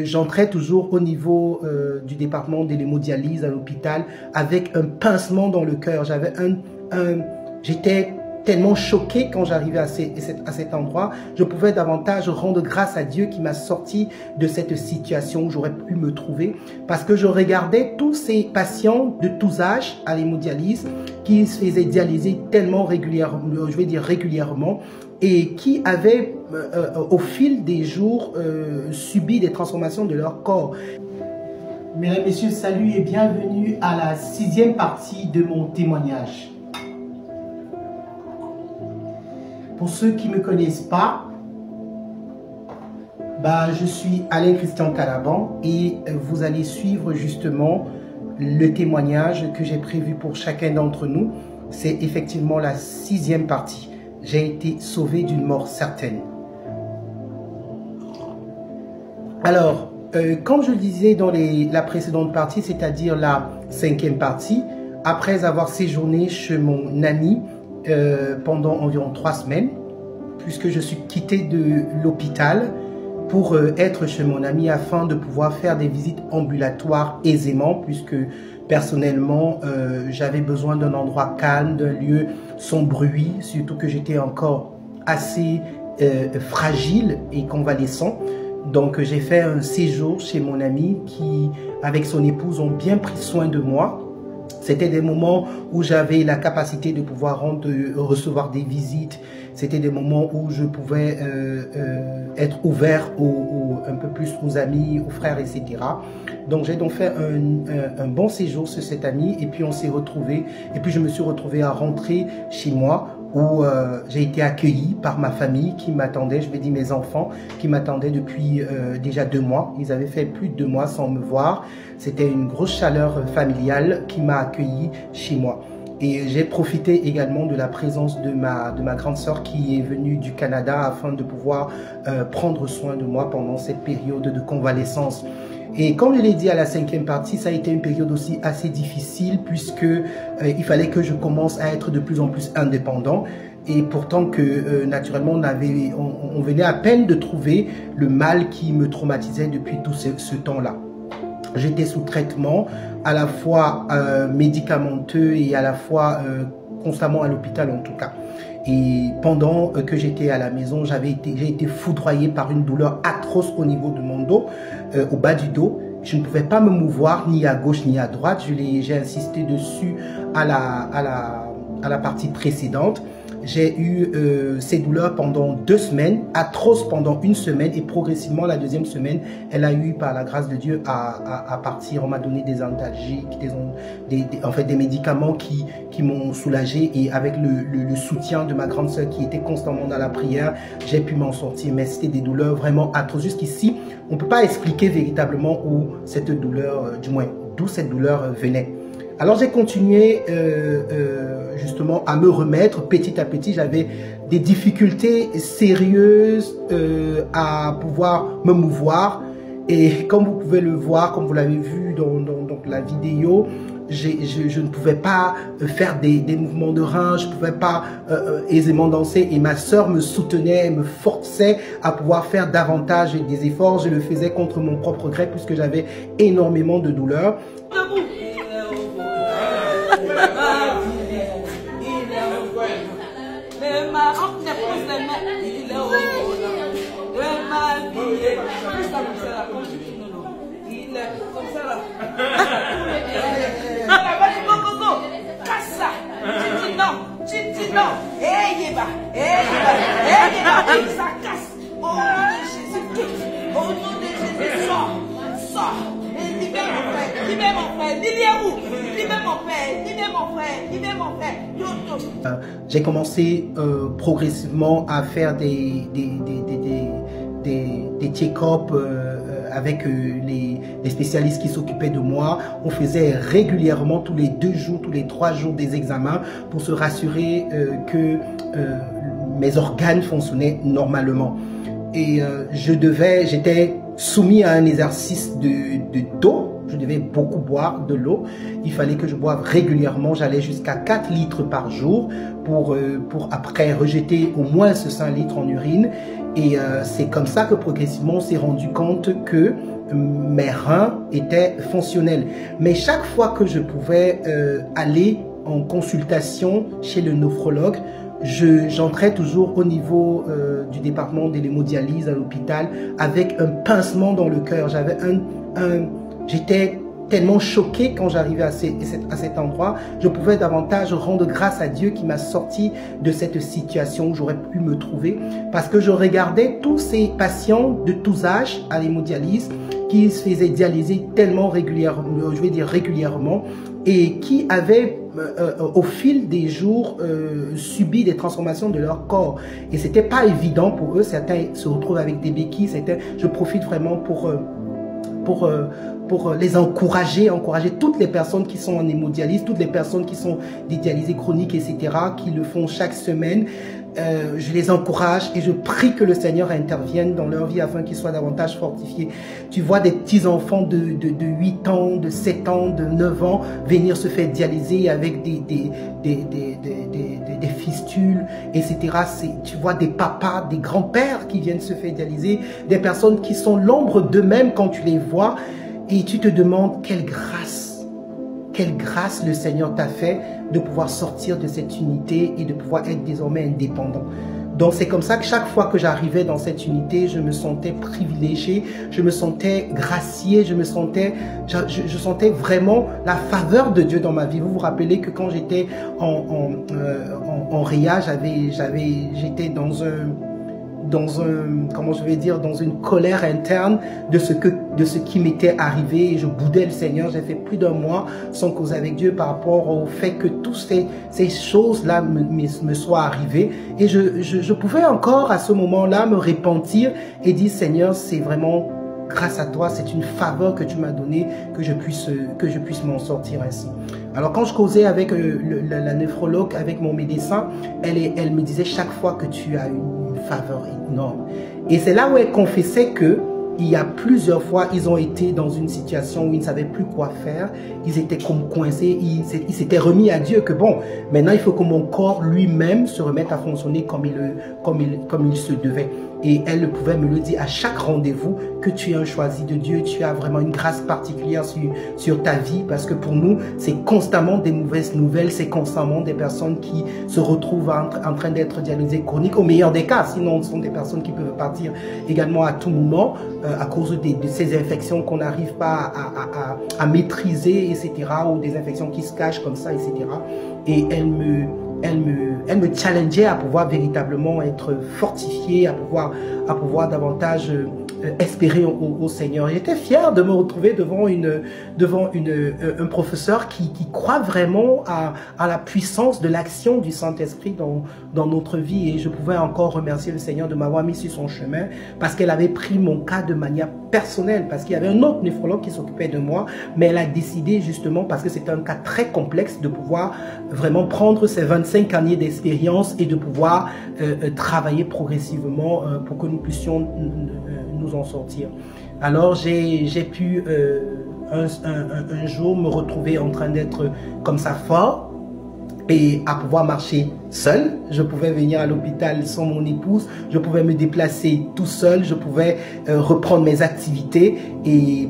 J'entrais toujours au niveau du département de l'hémodialyse à l'hôpital avec un pincement dans le cœur. J'étais tellement choqué quand j'arrivais à cet endroit. Je pouvais davantage rendre grâce à Dieu qui m'a sorti de cette situation où j'aurais pu me trouver, parce que je regardais tous ces patients de tous âges à l'hémodialyse qui se faisaient dialyser tellement régulièrement, je vais dire régulièrement, et qui avaient au fil des jours subi des transformations de leur corps. Mesdames, Messieurs, salut et bienvenue à la 6e partie de mon témoignage. Pour ceux qui ne me connaissent pas, je suis Alain Christian Calaban et vous allez suivre justement le témoignage que j'ai prévu pour chacun d'entre nous. C'est effectivement la 6e partie. J'ai été sauvé d'une mort certaine. Alors, comme je le disais dans la précédente partie, c'est-à-dire la 5e partie, après avoir séjourné chez mon ami pendant environ 3 semaines, puisque je suis quitté de l'hôpital pour être chez mon ami afin de pouvoir faire des visites ambulatoires aisément, puisque personnellement j'avais besoin d'un endroit calme, d'un lieu sans bruit, surtout que j'étais encore assez fragile et convalescent. Donc j'ai fait un séjour chez mon ami qui, avec son épouse, ont bien pris soin de moi. C'était des moments où j'avais la capacité de pouvoir recevoir des visites. C'était des moments où je pouvais être ouvert un peu plus aux amis, aux frères, etc. Donc j'ai donc fait un bon séjour sur cet ami et puis on s'est retrouvés. Et puis je me suis retrouvé à rentrer chez moi où j'ai été accueilli par ma famille qui m'attendait, je vais dire mes enfants, qui m'attendaient depuis déjà 2 mois. Ils avaient fait plus de 2 mois sans me voir. C'était une grosse chaleur familiale qui m'a accueilli chez moi. Et j'ai profité également de la présence de ma grande sœur qui est venue du Canada afin de pouvoir prendre soin de moi pendant cette période de convalescence. Et comme je l'ai dit à la 5e partie, ça a été une période aussi assez difficile puisque il fallait que je commence à être de plus en plus indépendant. Et pourtant que naturellement on venait à peine de trouver le mal qui me traumatisait depuis tout ce temps-là. J'étais sous traitement à la fois médicamenteux et à la fois constamment à l'hôpital en tout cas. Et pendant que j'étais à la maison, j'ai été foudroyé par une douleur atroce au niveau de mon dos, au bas du dos. Je ne pouvais pas me mouvoir ni à gauche ni à droite. J'ai insisté dessus à la partie précédente. J'ai eu ces douleurs pendant 2 semaines, atroces pendant 1 semaine et progressivement la 2e semaine, elle a eu par la grâce de Dieu à partir. On m'a donné des analgésiques, en fait des médicaments qui m'ont soulagé et avec le soutien de ma grande sœur qui était constamment dans la prière, j'ai pu m'en sortir. Mais c'était des douleurs vraiment atroces. Jusqu'ici, on ne peut pas expliquer véritablement où cette douleur, d'où cette douleur venait. Alors j'ai continué justement à me remettre petit à petit. J'avais des difficultés sérieuses à pouvoir me mouvoir. Et comme vous pouvez le voir, comme vous l'avez vu dans la vidéo, je ne pouvais pas faire des mouvements de reins, je ne pouvais pas aisément danser. Et ma sœur me soutenait, me forçait à pouvoir faire davantage des efforts. Je le faisais contre mon propre gré puisque j'avais énormément de douleurs. J'ai commencé progressivement à faire des check-up avec les spécialistes qui s'occupaient de moi. On faisait régulièrement tous les 2 jours, tous les 3 jours des examens pour se rassurer que mes organes fonctionnaient normalement. Et j'étais soumis à un exercice d'eau. Je devais beaucoup boire de l'eau. Il fallait que je boive régulièrement. J'allais jusqu'à 4 litres par jour pour après rejeter au moins ce 5 litres en urine. Et c'est comme ça que progressivement on s'est rendu compte que mes reins étaient fonctionnels. Mais chaque fois que je pouvais aller en consultation chez le néphrologue, j'entrais toujours au niveau du département de l'hémodialyse à l'hôpital avec un pincement dans le cœur. J'étais tellement choqué quand j'arrivais à cet endroit. Je pouvais davantage rendre grâce à Dieu qui m'a sorti de cette situation où j'aurais pu me trouver, parce que je regardais tous ces patients de tous âges à l'hémodialyse qui se faisaient dialyser tellement régulièrement, je vais dire régulièrement, et qui avaient au fil des jours subi des transformations de leur corps. Et c'était pas évident pour eux. Certains se retrouvent avec des béquilles. Je profite vraiment pour les encourager toutes les personnes qui sont en hémodialyse, toutes les personnes qui sont des dialysés chroniques, etc., qui le font chaque semaine. Je les encourage et je prie que le Seigneur intervienne dans leur vie afin qu'ils soient davantage fortifiés. Tu vois des petits-enfants de 8 ans, de 7 ans, de 9 ans venir se faire dialyser avec des fistules, etc. Tu vois des papas, des grands-pères qui viennent se faire dialyser, des personnes qui sont l'ombre d'eux-mêmes quand tu les vois, et tu te demandes quelle grâce le Seigneur t'a fait de pouvoir sortir de cette unité et de pouvoir être désormais indépendant. Donc c'est comme ça que chaque fois que j'arrivais dans cette unité, je me sentais privilégié, je me sentais gracié, je sentais vraiment la faveur de Dieu dans ma vie. Vous vous rappelez que quand j'étais en RIA, j'étais dans une colère interne de ce qui m'était arrivé, et je boudais le Seigneur. J'ai fait plus d'un mois sans cause avec Dieu par rapport au fait que toutes ces choses-là me soient arrivées, et je pouvais encore à ce moment-là me repentir et dire: Seigneur, c'est vraiment grâce à toi, c'est une faveur que tu m'as donnée que je puisse m'en sortir ainsi. Alors quand je causais avec la néphrologue, avec mon médecin, elle me disait chaque fois que tu as une faveur énorme. Et c'est là où elle confessait que il y a plusieurs fois, ils ont été dans une situation où ils ne savaient plus quoi faire. Ils étaient comme coincés. Ils s'étaient remis à Dieu que bon, maintenant il faut que mon corps lui-même se remette à fonctionner comme il se devait. Et elle pouvait me le dire à chaque rendez-vous que tu es un choisi de Dieu, tu as vraiment une grâce particulière sur ta vie, parce que pour nous, c'est constamment des mauvaises nouvelles, c'est constamment des personnes qui se retrouvent en train d'être dialysées chroniques, au meilleur des cas. Sinon, ce sont des personnes qui peuvent partir également à tout moment à cause de ces infections qu'on n'arrive pas à maîtriser, etc., ou des infections qui se cachent comme ça, etc. Et elle me challengeait à pouvoir véritablement être fortifié, à pouvoir davantage espérer au Seigneur. J'étais fier de me retrouver devant un professeur qui croit vraiment à la puissance de l'action du Saint-Esprit dans notre vie, et je pouvais encore remercier le Seigneur de m'avoir mis sur son chemin, parce qu'elle avait pris mon cas de manière personnelle, parce qu'il y avait un autre néphrologue qui s'occupait de moi, mais elle a décidé justement, parce que c'était un cas très complexe, de pouvoir vraiment prendre ses 25 années d'expérience et de pouvoir travailler progressivement pour que nous puissions nous en sortir. Alors j'ai pu un jour me retrouver en train d'être comme ça fort et à pouvoir marcher seul. Je pouvais venir à l'hôpital sans mon épouse, je pouvais me déplacer tout seul, je pouvais reprendre mes activités, et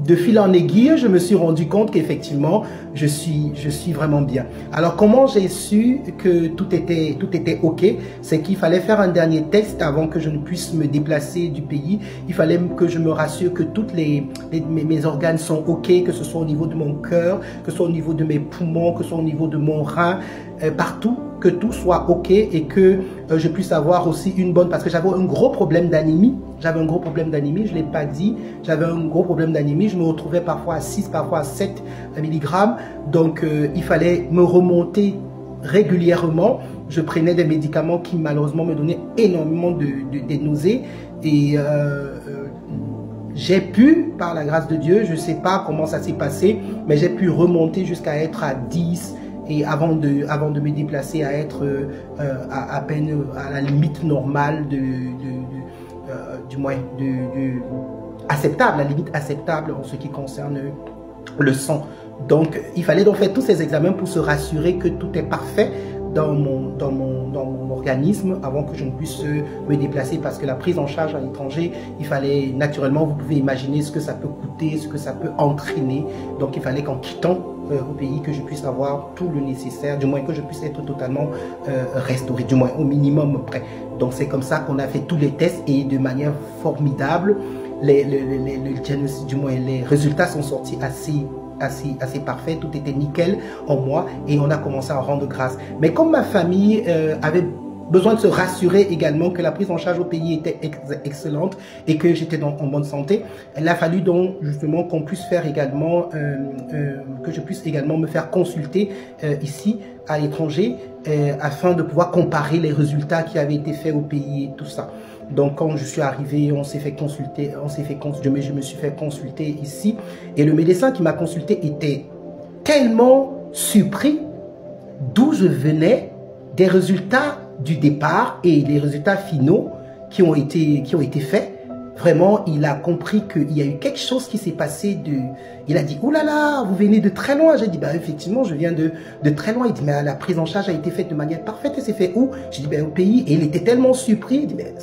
de fil en aiguille, je me suis rendu compte qu'effectivement, je suis vraiment bien. Alors, comment j'ai su que tout était OK? C'est qu'il fallait faire un dernier test avant que je ne puisse me déplacer du pays. Il fallait que je me rassure que toutes mes organes sont OK, que ce soit au niveau de mon cœur, que ce soit au niveau de mes poumons, que ce soit au niveau de mon rein, partout, que tout soit OK, et que je puisse avoir aussi une bonne... Parce que j'avais un gros problème d'anémie. Je ne l'ai pas dit. J'avais un gros problème d'anémie. Je me retrouvais parfois à 6, parfois à 7 milligrammes. Donc, il fallait me remonter régulièrement. Je prenais des médicaments qui, malheureusement, me donnaient énormément de nausées. Et j'ai pu, par la grâce de Dieu, je ne sais pas comment ça s'est passé, mais j'ai pu remonter jusqu'à être à 10, et avant de me déplacer à être à peine à la limite normale acceptable, la limite acceptable en ce qui concerne le sang. Donc, il fallait donc faire tous ces examens pour se rassurer que tout est parfait dans mon organisme avant que je ne puisse me déplacer, parce que la prise en charge à l'étranger, il fallait naturellement, vous pouvez imaginer ce que ça peut coûter, ce que ça peut entraîner. Donc il fallait qu'en quittant au pays, que je puisse avoir tout le nécessaire, du moins que je puisse être totalement restauré, du moins au minimum près. Donc c'est comme ça qu'on a fait tous les tests et de manière formidable, les résultats sont sortis assez parfait, tout était nickel en moi et on a commencé à rendre grâce. Mais comme ma famille avait besoin de se rassurer également que la prise en charge au pays était excellente et que j'étais en bonne santé, il a fallu donc justement qu'on puisse faire également, que je puisse également me faire consulter ici à l'étranger afin de pouvoir comparer les résultats qui avaient été faits au pays et tout ça. Donc quand je suis arrivé, on s'est fait consulter, je me suis fait consulter ici et le médecin qui m'a consulté était tellement surpris d'où je venais, des résultats du départ et les résultats finaux qui ont été faits. Vraiment, il a compris qu'il y a eu quelque chose qui s'est passé. Il a dit, ouh là là, vous venez de très loin. J'ai dit, bah, effectivement, je viens de très loin. Il dit, mais la prise en charge a été faite de manière parfaite et c'est fait où? J'ai dit, ben, au pays. Et il était tellement surpris. Il dit, mais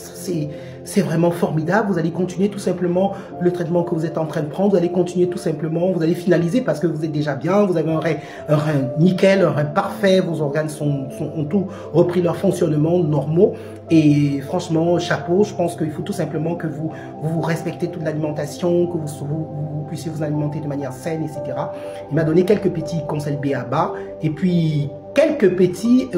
c'est vraiment formidable. Vous allez continuer tout simplement le traitement que vous êtes en train de prendre. Vous allez continuer tout simplement. Vous allez finaliser parce que vous êtes déjà bien. Vous avez un rein nickel, un rein parfait. Vos organes ont tout repris leur fonctionnement normaux. Et franchement, chapeau, je pense qu'il faut tout simplement que vous respectez toute l'alimentation, que vous puissiez vous alimenter de manière saine, etc. Il m'a donné quelques petits conseils b.a.-ba et puis quelques petits,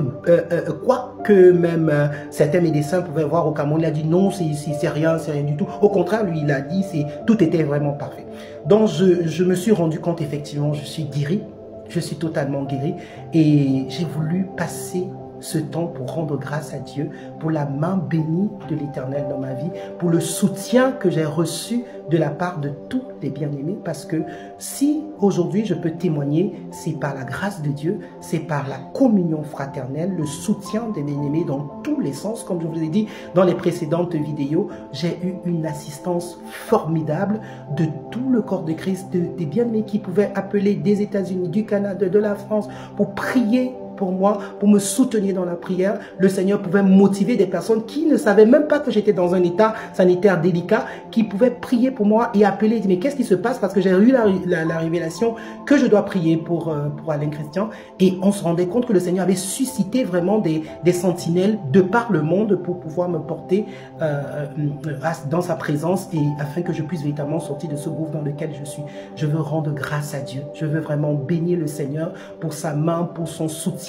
quoique même certains médecins pouvaient voir au Cameroun, il a dit non, c'est rien du tout. Au contraire, lui, il a dit tout était vraiment parfait. Donc, je me suis rendu compte, effectivement, je suis guéri, je suis totalement guéri et j'ai voulu passer ce temps pour rendre grâce à Dieu pour la main bénie de l'Éternel dans ma vie, pour le soutien que j'ai reçu de la part de tous les bien-aimés, parce que si aujourd'hui je peux témoigner, c'est par la grâce de Dieu, c'est par la communion fraternelle, le soutien des bien-aimés dans tous les sens. Comme je vous ai dit dans les précédentes vidéos, j'ai eu une assistance formidable de tout le corps de Christ, des bien-aimés qui pouvaient appeler des États-Unis, du Canada, de la France pour prier pour moi, pour me soutenir dans la prière. Le Seigneur pouvait motiver des personnes qui ne savaient même pas que j'étais dans un état sanitaire délicat, qui pouvaient prier pour moi et appeler, dire mais qu'est-ce qui se passe, parce que j'ai eu la révélation que je dois prier pour Alain Christian, et on se rendait compte que le Seigneur avait suscité vraiment des sentinelles de par le monde pour pouvoir me porter dans sa présence et afin que je puisse véritablement sortir de ce gouffre dans lequel je suis. Je veux rendre grâce à Dieu, je veux vraiment bénir le Seigneur pour sa main, pour son soutien,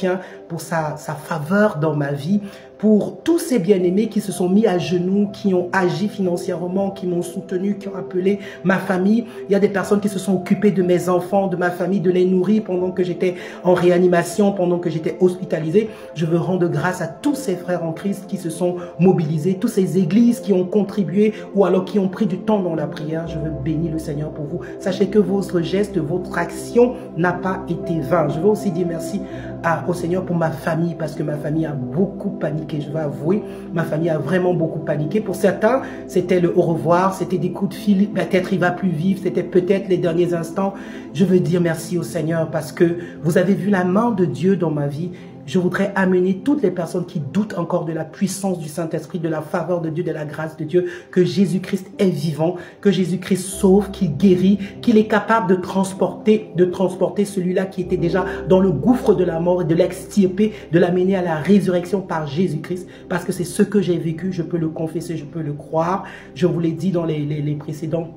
pour sa faveur dans ma vie, pour tous ces bien-aimés qui se sont mis à genoux, qui ont agi financièrement, qui m'ont soutenu, qui ont appelé ma famille. Il y a des personnes qui se sont occupées de mes enfants, de ma famille, de les nourrir pendant que j'étais en réanimation, pendant que j'étais hospitalisé. Je veux rendre grâce à tous ces frères en Christ qui se sont mobilisés, toutes ces églises qui ont contribué ou alors qui ont pris du temps dans la prière. Je veux bénir le Seigneur pour vous. Sachez que votre geste, votre action n'a pas été vain. Je veux aussi dire merci au Seigneur pour ma famille, parce que ma famille a beaucoup paniqué, je vais avouer, ma famille a vraiment beaucoup paniqué. Pour certains, c'était le au revoir, c'était des coups de fil, peut-être il va plus vivre, c'était peut-être les derniers instants. Je veux dire merci au Seigneur parce que vous avez vu la main de Dieu dans ma vie. Je voudrais amener toutes les personnes qui doutent encore de la puissance du Saint-Esprit, de la faveur de Dieu, de la grâce de Dieu, que Jésus-Christ est vivant, que Jésus-Christ sauve, qu'il guérit, qu'il est capable de transporter celui-là qui était déjà dans le gouffre de la mort et de l'extirper, de l'amener à la résurrection par Jésus-Christ, parce que c'est ce que j'ai vécu, je peux le confesser, je peux le croire. Je vous l'ai dit dans les précédents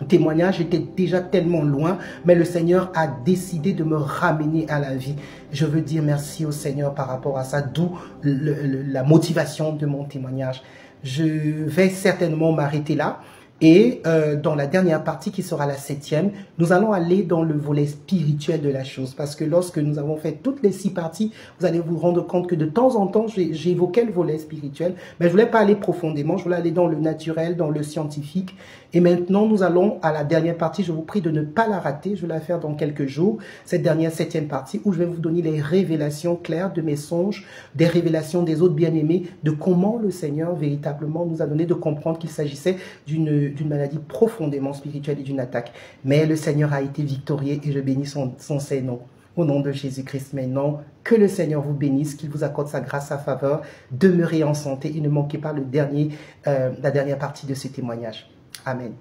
témoignage, j'étais déjà tellement loin, mais le Seigneur a décidé de me ramener à la vie. Je veux dire merci au Seigneur par rapport à ça, d'où la motivation de mon témoignage. Je vais certainement m'arrêter là. Et dans la dernière partie qui sera la 7e, nous allons aller dans le volet spirituel de la chose. Parce que lorsque nous avons fait toutes les 6 parties, vous allez vous rendre compte que de temps en temps, j'évoquais le volet spirituel. Mais je voulais pas aller profondément, je voulais aller dans le naturel, dans le scientifique. Et maintenant, nous allons à la dernière partie. Je vous prie de ne pas la rater. Je vais la faire dans quelques jours. Cette dernière 7e partie où je vais vous donner les révélations claires de mes songes, des révélations des autres bien-aimés, de comment le Seigneur véritablement nous a donné de comprendre qu'il s'agissait d'une maladie profondément spirituelle et d'une attaque. Mais le Seigneur a été victorieux et je bénis son Saint-Nom. au nom de Jésus-Christ maintenant. Que le Seigneur vous bénisse, qu'il vous accorde sa grâce, sa faveur. Demeurez en santé et ne manquez pas la dernière partie de ce témoignage. Amen.